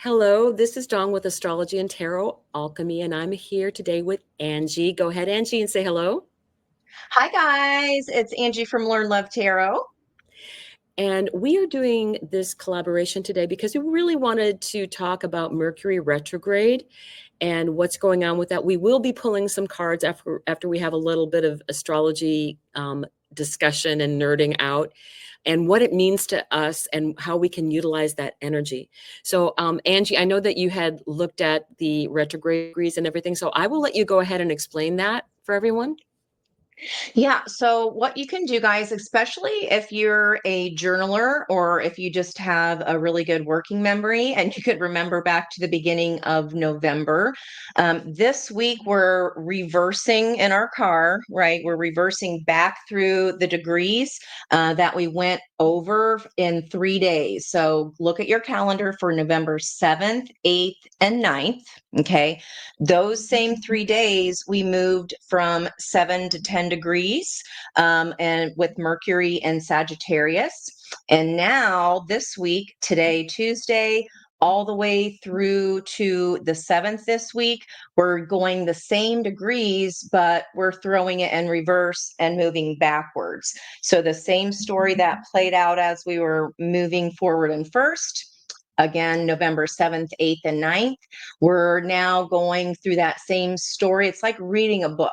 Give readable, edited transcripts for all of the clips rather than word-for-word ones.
Hello, this is Dawn with Astrology and Tarot Alchemy, and I'm here today with Angie. Go ahead, Angie, and say hello. Hi guys, it's Angie from Learn Love Tarot. And we are doing this collaboration today because we really wanted to talk about Mercury retrograde and what's going on with that. We will be pulling some cards after we have a little bit of astrology discussion and nerding out, and what it means to us and how we can utilize that energy. So, Angie, I know that you had looked at the retrograde degrees and everything, so I will let you go ahead and explain that for everyone. Yeah, so what you can do, guys, especially if you're a journaler or if you just have a really good working memory and you could remember back to the beginning of November, this week we're reversing in our car, right? We're reversing back through the degrees that we went over in 3 days. So look at your calendar for November 7th, 8th, and 9th. Okay. Those same 3 days, we moved from 7 to 10 degrees, and with Mercury and Sagittarius. And now this week, today, Tuesday, all the way through to the 7th this week, we're going the same degrees, but we're throwing it in reverse and moving backwards. So the same story that played out as we were moving forward in first. Again, November 7th, 8th, and 9th. We're now going through that same story. It's like reading a book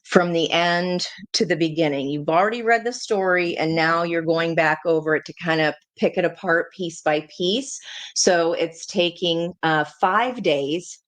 from the end to the beginning. You've already read the story, and now you're going back over it to kind of pick it apart piece by piece. So it's taking 5 days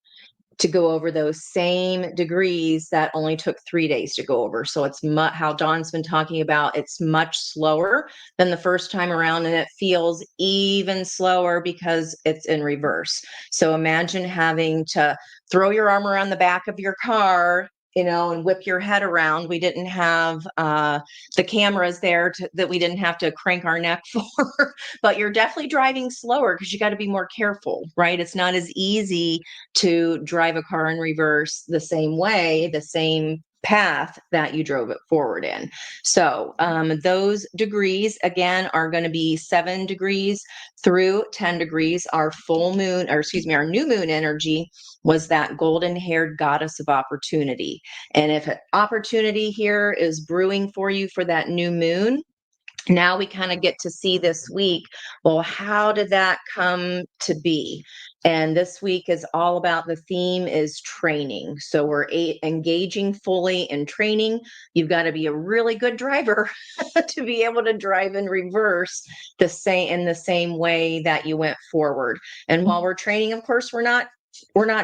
to go over those same degrees that only took 3 days to go over. So it's how Dawn's been talking about. It's much slower than the first time around, and it feels even slower because it's in reverse. So imagine having to throw your arm around the back of your car, and whip your head around. We didn't have the cameras there that we didn't have to crank our neck for, but you're definitely driving slower because you got to be more careful, right? It's not as easy to drive a car in reverse the same way, the same path that you drove it forward in. So those degrees again are going to be 7 degrees through 10 degrees. Our full moon, or excuse me, our new moon energy was that golden haired goddess of opportunity. And if an opportunity here is brewing for you for that new moon, now we kind of get to see this week, well, how did that come to be? And this week is all about, the theme is training. So we're engaging fully in training. You've got to be a really good driver to be able to drive in reverse in the same way that you went forward. And while we're training, of course, we're not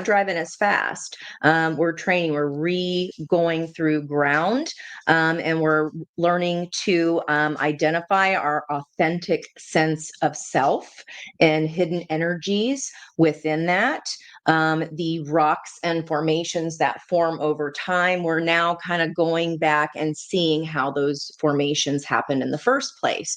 driving as fast. We're training, we're going through ground, and we're learning to identify our authentic sense of self and hidden energies within that. The rocks and formations that form over time, we're now kind of going back and seeing how those formations happened in the first place.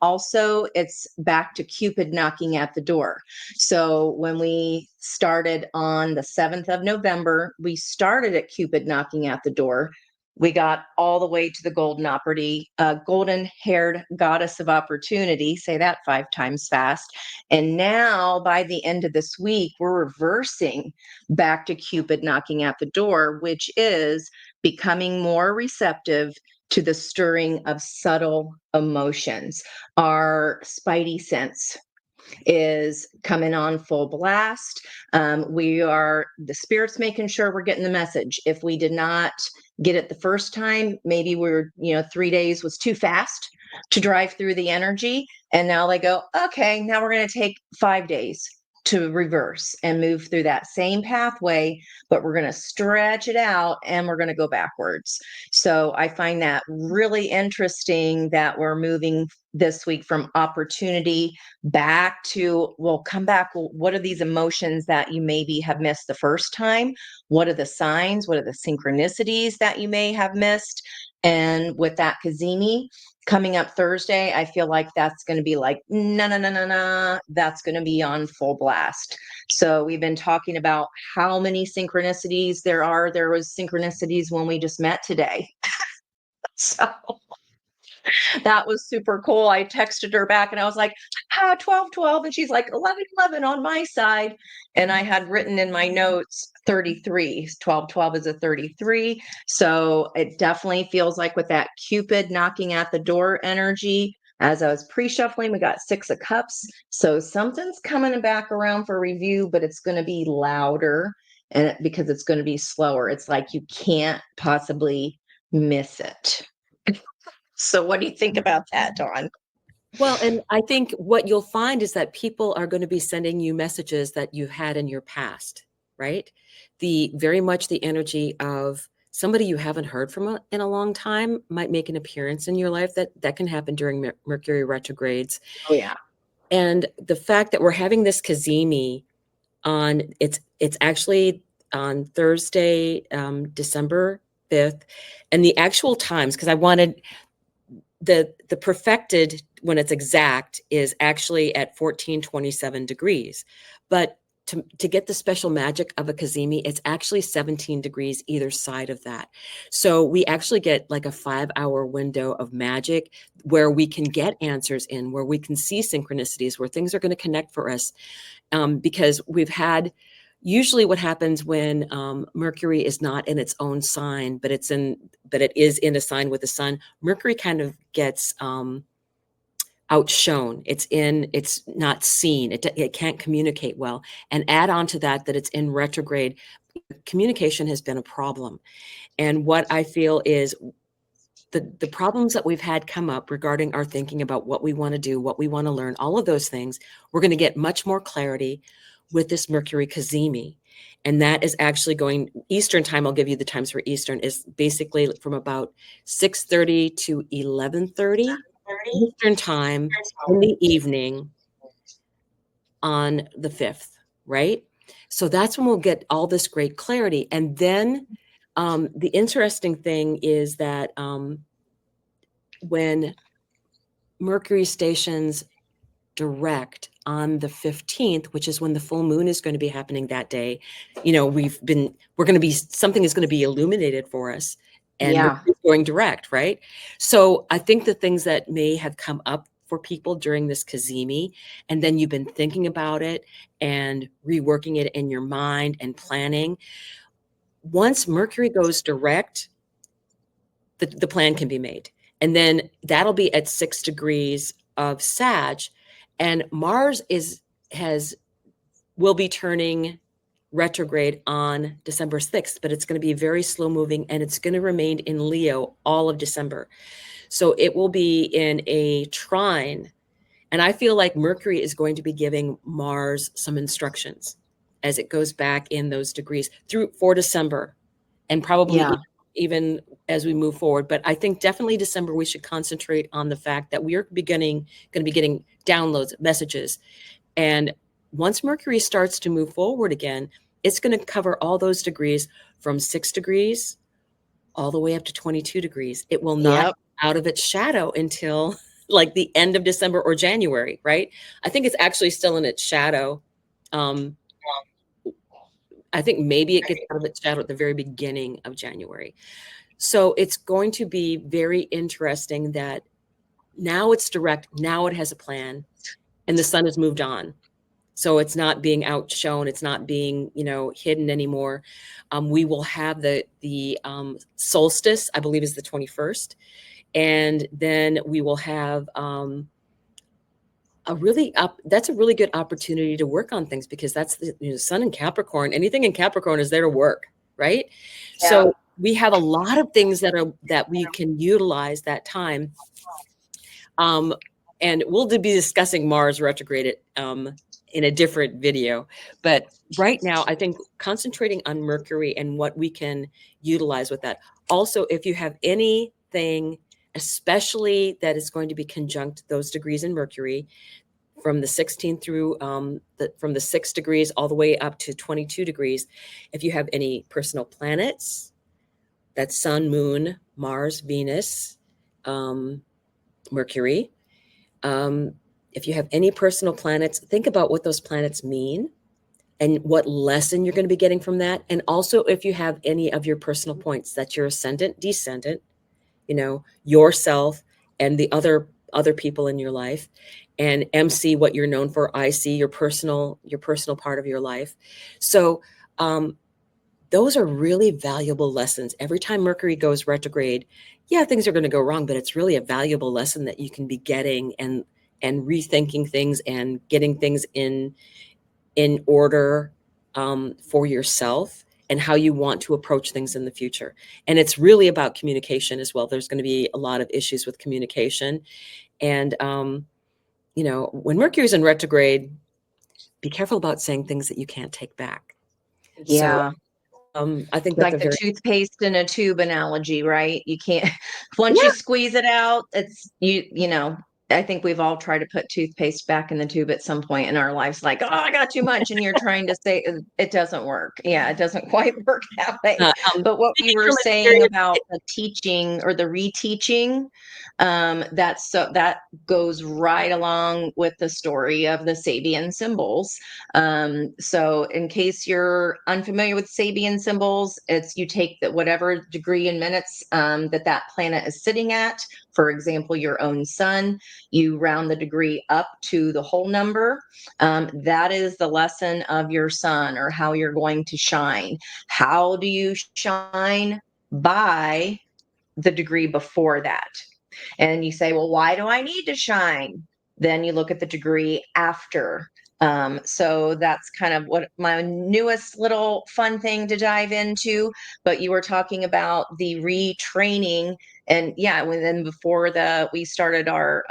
Also, it's back to Cupid knocking at the door. So when we started on the 7th of November, we started at Cupid knocking at the door. We got all the way to the golden-haired goddess of opportunity. Say that 5 times fast. And now, by the end of this week, we're reversing back to Cupid knocking at the door, which is becoming more receptive to the stirring of subtle emotions. Our spidey sense is coming on full blast. The spirit's making sure we're getting the message. If we did not get it the first time, maybe 3 days was too fast to drive through the energy. And now they go, okay, now we're going to take 5 days to reverse and move through that same pathway, but we're going to stretch it out and we're going to go backwards. So I find that really interesting that we're moving this week from opportunity back to, well, come back. Well, what are these emotions that you maybe have missed the first time? What are the signs? What are the synchronicities that you may have missed? And with that Kazemi coming up Thursday, I feel like that's going to be like, no, no, no, no, no. That's going to be on full blast. So we've been talking about how many synchronicities there are. There was synchronicities when we just met today. So That was super cool. I texted her back and I was like, 12, 12. And she's like, 11, 11 on my side. And I had written in my notes 33. 12, 12 is a 33. So it definitely feels like with that Cupid knocking at the door energy, as I was pre-shuffling, we got 6 of cups. So something's coming back around for review, but it's going to be louder and because it's going to be slower. It's like you can't possibly miss it. So what do you think about that, Dawn? Well, and I think what you'll find is that people are going to be sending you messages that you've had in your past, right? The very much the energy of somebody you haven't heard from in a long time might make an appearance in your life. That can happen during Mercury retrogrades. Oh yeah. And the fact that we're having this Cazimi on it's actually on Thursday, December 5th, and the actual times, because I wanted the perfected when it's exact is actually at 1427 degrees, but to get the special magic of a Cazimi, it's actually 17 degrees either side of that. So we actually get like a 5-hour window of magic where we can get answers in, where we can see synchronicities, where things are going to connect for us. Because we've had usually what happens when Mercury is not in its own sign, but it is in a sign with the sun. Mercury kind of gets outshone. It's not seen. It can't communicate well. And add on to that it's in retrograde. Communication has been a problem. And what I feel is the problems that we've had come up regarding our thinking about what we want to do, what we want to learn, all of those things, we're going to get much more clarity with this Mercury Cazimi. And that is actually going Eastern time. I'll give you the times for Eastern is basically from about 6:30 to 11:30 Eastern time in the evening on the 5th, right? So that's when we'll get all this great clarity. And then the interesting thing is that when Mercury stations direct on the 15th, which is when the full moon is going to be happening that day, something is going to be illuminated for us, and Yeah. Mercury's going direct, right? So I think the things that may have come up for people during this Cazimi, and then you've been thinking about it and reworking it in your mind and planning. Once Mercury goes direct, the plan can be made. And then that'll be at 6 degrees of Sag. And Mars will be turning retrograde on December 6th, but it's going to be very slow moving and it's going to remain in Leo all of December. So it will be in a trine. And I feel like Mercury is going to be giving Mars some instructions as it goes back in those degrees for December, and probably Yeah. even as we move forward. But I think definitely December, we should concentrate on the fact that we are going to be getting downloads, messages. And once Mercury starts to move forward again, it's going to cover all those degrees from 6 degrees all the way up to 22 degrees. It will not Yep. out of its shadow until like the end of December or January, right? I think it's actually still in its shadow. I think maybe it gets out of its shadow at the very beginning of January. So it's going to be very interesting that now it's direct, now it has a plan, and the sun has moved on. So it's not being outshone, it's not being, hidden anymore. We will have the solstice, I believe is the 21st. And then we will have that's a really good opportunity to work on things, because that's the sun in Capricorn. Anything in Capricorn is there to work, right? Yeah. So we have a lot of things that we can utilize that time. And we'll be discussing Mars retrograde in a different video. But right now, I think concentrating on Mercury and what we can utilize with that. Also, if you have anything, especially that is going to be conjunct those degrees in Mercury, from the 16th through from the 6 degrees all the way up to 22 degrees. If you have any personal planets, that's Sun, Moon, Mars, Venus, Mercury. If you have any personal planets, think about what those planets mean and what lesson you're going to be getting from that. And also, if you have any of your personal points, that's your ascendant, descendant, yourself, and the other people in your life, and MC what you're known for, IC your personal part of your life. So those are really valuable lessons. Every time Mercury goes retrograde, yeah, things are going to go wrong, but it's really a valuable lesson that you can be getting and rethinking things and getting things in order for yourself and how you want to approach things in the future. And it's really about communication as well. There's going to be a lot of issues with communication. And, when Mercury's in retrograde, be careful about saying things that you can't take back. So Yeah. I think that's Like a the very, toothpaste in a tube analogy, right? You can't once you yeah, squeeze it out, it's I think we've all tried to put toothpaste back in the tube at some point in our lives, like, oh, I got too much. And you're trying to say it doesn't work. Yeah, it doesn't quite work that way. But what you speaking were from saying experience, about the teaching or the reteaching, that goes right along with the story of the Sabian symbols. So in case you're unfamiliar with Sabian symbols, it's you take that whatever degree in minutes that planet is sitting at. For example, your own sun, you round the degree up to the whole number. That is the lesson of your sun or how you're going to shine. How do you shine? By the degree before that. And you say, well, why do I need to shine? Then you look at the degree after. So that's kind of what my newest little fun thing to dive into. But you were talking about the retraining, and yeah, then before we started our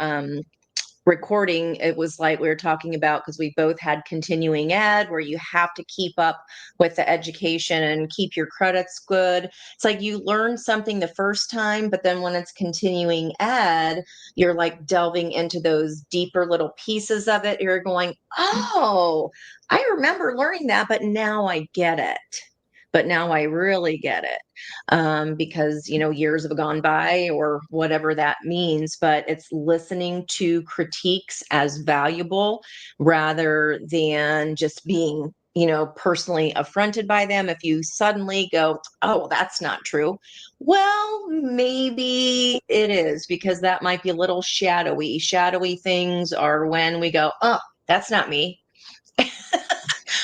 recording, it was like we were talking about, because we both had continuing ed where you have to keep up with the education and keep your credits good. It's like you learn something the first time, but then when it's continuing ed, you're like delving into those deeper little pieces of it. You're going, oh, I remember learning that, but now I get it. But now I really get it, because years have gone by or whatever that means. But it's listening to critiques as valuable rather than just being personally affronted by them. If you suddenly go, oh, well, that's not true, well, maybe it is, because that might be a little shadowy things are when we go, oh, that's not me.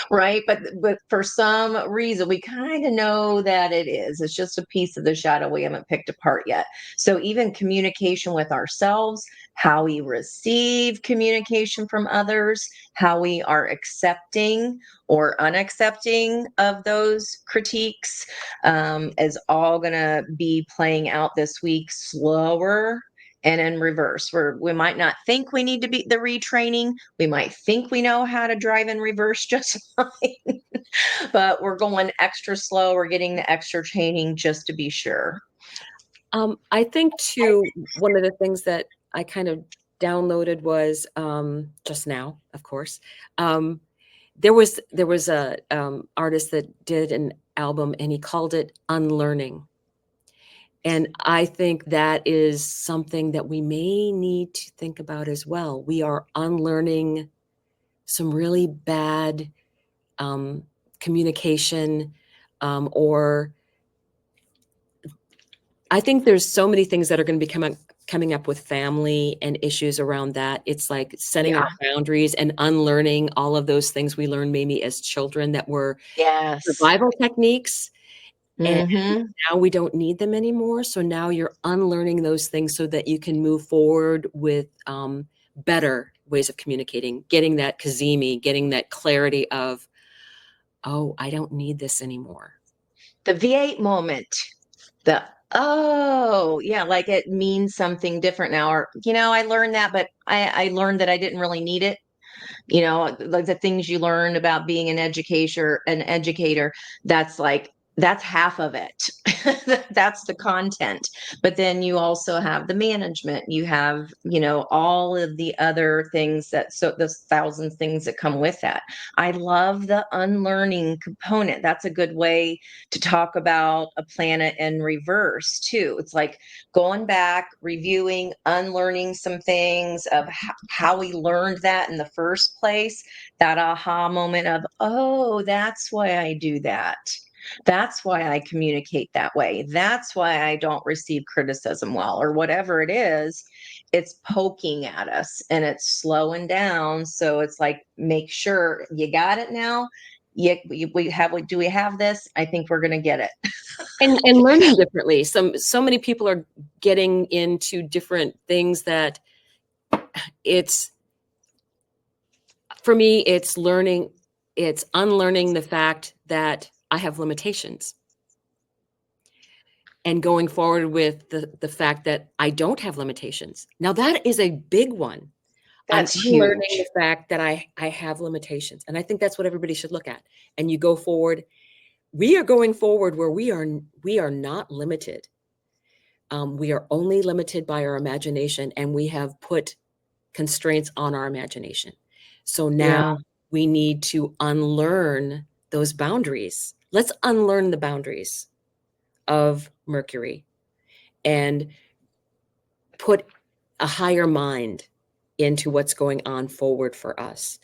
Right, but for some reason we kind of know that it is. It's just a piece of the shadow we haven't picked apart yet. So even communication with ourselves, how we receive communication from others, how we are accepting or unaccepting of those critiques, is all going to be playing out this week, slower and in reverse, where we might not think we need to be the retraining. We might think we know how to drive in reverse just fine, but we're going extra slow. We're getting the extra training just to be sure. I think too, one of the things that I kind of downloaded was just now, of course. There was a artist that did an album and he called it Unlearning. And I think that is something that we may need to think about as well. We are unlearning some really bad communication, or I think there's so many things that are going to be coming up with family and issues around that. It's like setting our Yeah. boundaries and unlearning all of those things we learned maybe as children that were Yes. survival techniques. And Mm-hmm. now we don't need them anymore. So now you're unlearning those things so that you can move forward with better ways of communicating, getting that kazemi, getting that clarity of, oh, I don't need this anymore. The V8 moment. The oh yeah, like it means something different now. Or I learned that, but I learned that I didn't really need it. Like the things you learn about being an educator, that's like that's half of it. That's the content. But then you also have the management, you have all of the other things, there's thousands things that come with that. I love the unlearning component. That's a good way to talk about a planet in reverse too. It's like going back, reviewing, unlearning some things of how we learned that in the first place, that aha moment of, oh, that's why I do that. That's why I communicate that way. That's why I don't receive criticism well, or whatever it is. It's poking at us and it's slowing down. So it's like, make sure you got it now. Do we have this? I think we're going to get it. And learning differently. So many people are getting into different things that it's, for me, it's learning, it's unlearning the fact that I have limitations and going forward with the fact that I don't have limitations. Now that is a big one. I'm That's unlearning huge. the fact that I have limitations. And I think that's what everybody should look at. And you go forward. We are going forward where we are not limited. We are only limited by our imagination, and we have put constraints on our imagination. So now Yeah. we need to unlearn those boundaries. Let's unlearn the boundaries of Mercury and put a higher mind into what's going on forward for us.